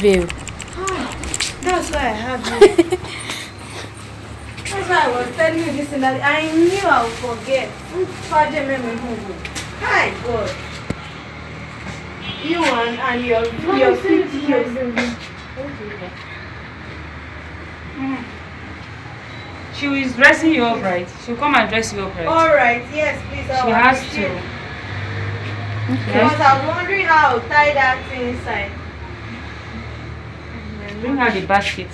veil. That's why I have you. That's why I was telling you this and that. I knew I would forget. Hi, God. You and your feet here. She is dressing you up right. She'll come and dress you up right. Alright, yes, please. She has to. Okay. Because I was wondering how I'll tie that thing inside. Bring her the basket.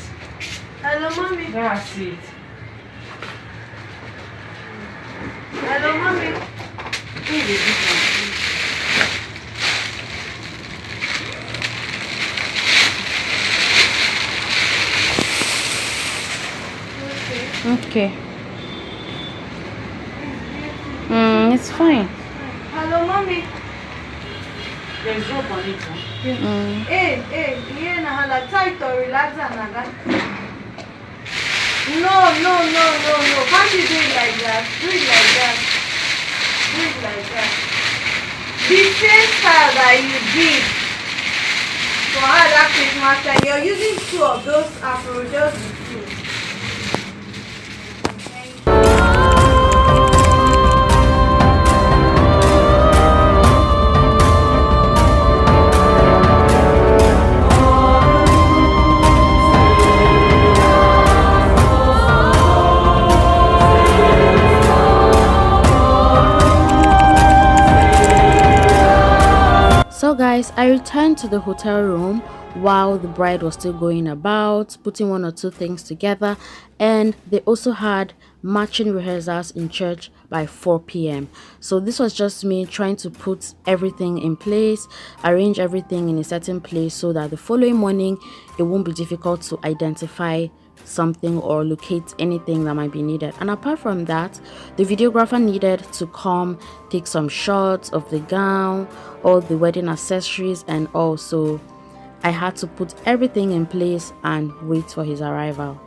Hello, mommy. Let her see it. Hello, mommy. Okay. It's fine. Hello, mommy. There's rope on it. Huh? Hey, yeah, na hala tight or relax and No. Can't you do it like that? Do it like that. Do it like that. The same style that you did for her that Christmas time. You're using 2 of those afro, just the 2. So guys, I returned to the hotel room while the bride was still going about putting 1 or 2 things together, and they also had matching rehearsals in church by 4 p.m. So this was just me trying to put everything in place, arrange everything in a certain place so that the following morning it won't be difficult to identify something or locate anything that might be needed. And apart from that, the videographer needed to come take some shots of the gown, all the wedding accessories, and also I had to put everything in place and wait for his arrival.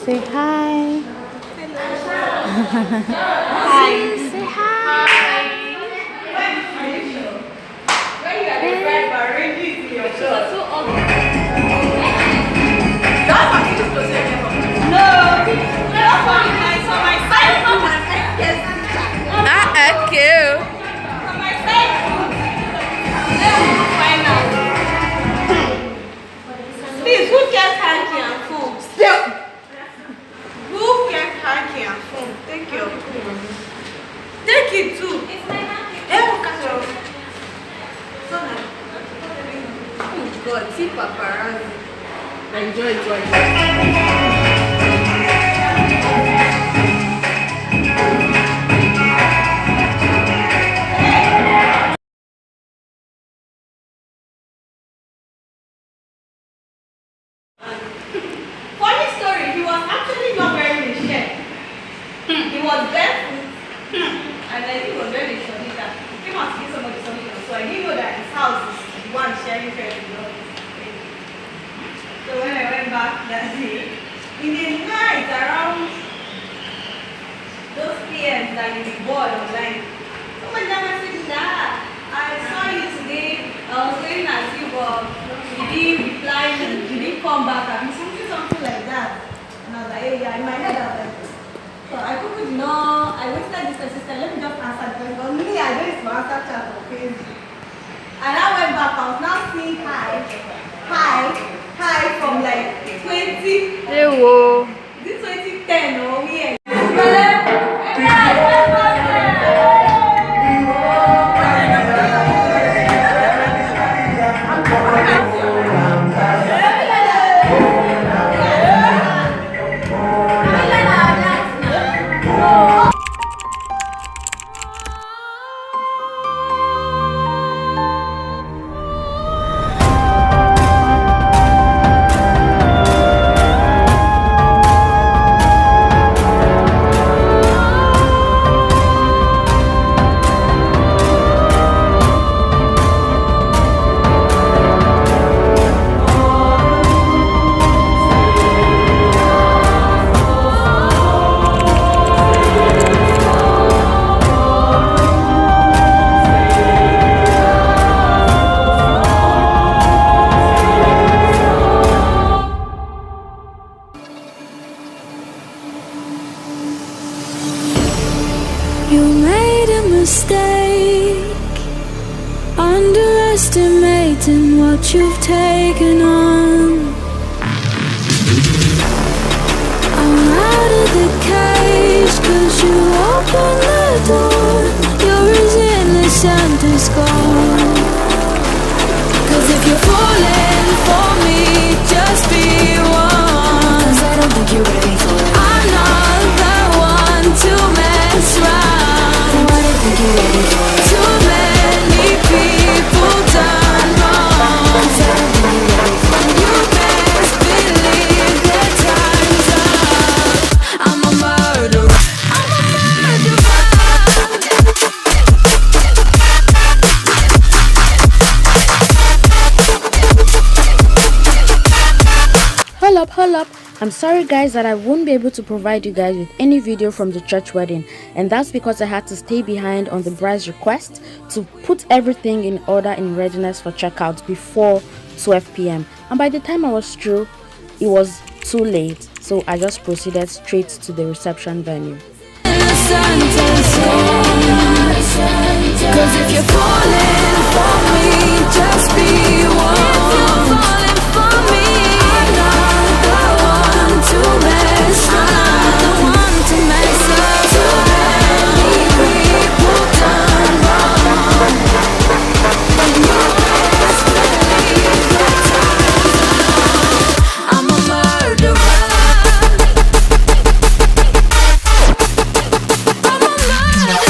Say hi. Hi. Say hi. Cute. Please, who gets hanky and phone? Still. Who gets hanky and phone? Take your phone. Take it too. It's my hanky. Oh God, see paparazzi. Enjoy. Funny story, he was actually not wearing a shirt. He was barefoot. And then he was wearing a short. He came out to give somebody something. So I didn't know that his house is the one sharing shirt with all this. So when I went back that day, in the night around those PMs that you be bored online, somebody never said that. I saw you today. I was going as you were. You didn't reply, you didn't come back. I mean, something like that. And I was like, hey, yeah, in my head I was like, so I couldn't know. I wasted this persistent. Let me just answer the question. But me, I don't even answer chat on Facebook. And I went back. I was now seeing hi from like 20. Hey, whoa. Do mistake, underestimating what you've taken on. I'm out of the cage, 'cause you opened the door. You're as innocent as gold. 'Cause if you're falling for me, just be one. 'Cause I don't think you're ready for it. I'm not the one to mess around. No, I don't think you're ready for it. Too many people done wrong. 'Cause I don't think you're ready for it. You best believe that time's up. I'm a murderer. I'm a murderer. Hold up. I'm sorry guys that I won't be able to provide you guys with any video from the church wedding, and that's because I had to stay behind on the bride's request to put everything in order in readiness for checkout before 12 p.m. and by the time I was through, it was too late, so I just proceeded straight to the reception venue. 'Cause if you're falling for me, just be one. If you're falling for me, I'm not the one to mess up. The one to mess up. Too many people done wrong. And you best believe that time's up. I'm a murderer. I'm a murderer.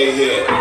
stay here.